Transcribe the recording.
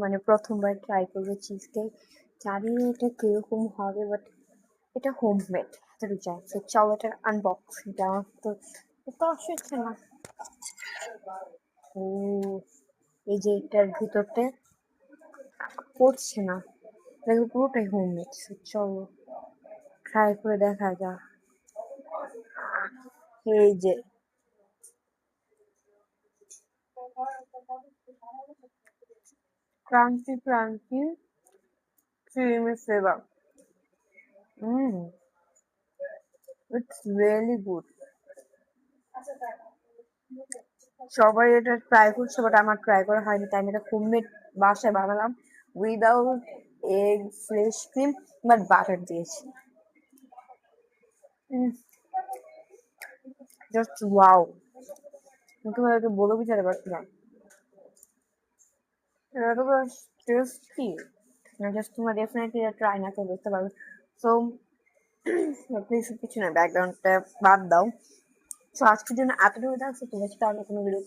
মানে প্রথমবার ট্রাই করবো চিজ কেক। জানি না এটা কিরকম হবে, বাট এটা হোমমেড এতটুকু চাই। তো চলো এটার আনবক্সিংটা তো এটা আসছে না। ও, এই যে এটার ভিতরটা পড়ছে না, দেখো পুরোটাই হোমমেড। চলো ট্রাই করে দেখা যাক। এই যে crunchy crunchy creamy flavour. It's really good. সবাই এটা ট্রাই করছে, বাট আমার ট্রাই করা হয়নি, তাই আমি এটা হোমমেড বাসায় বানালাম without egg fresh cream, but butter দিয়েছি। জাস্ট ওয়াও, আমি তোমাদেরকে বলে বুঝাতে পারছি না, এটা তো টেস্টি। জাস্ট তোমরা ডেফিনেটলি ট্রাই না করে বুঝতে পারবে। সো প্লিজ কিছু না, ব্যাকগ্রাউন্ডটা বাদ দাও। সো আজকের জন্য এতটুকু থাকছে, তোমার সাথে অন্য কোনো ভিডিও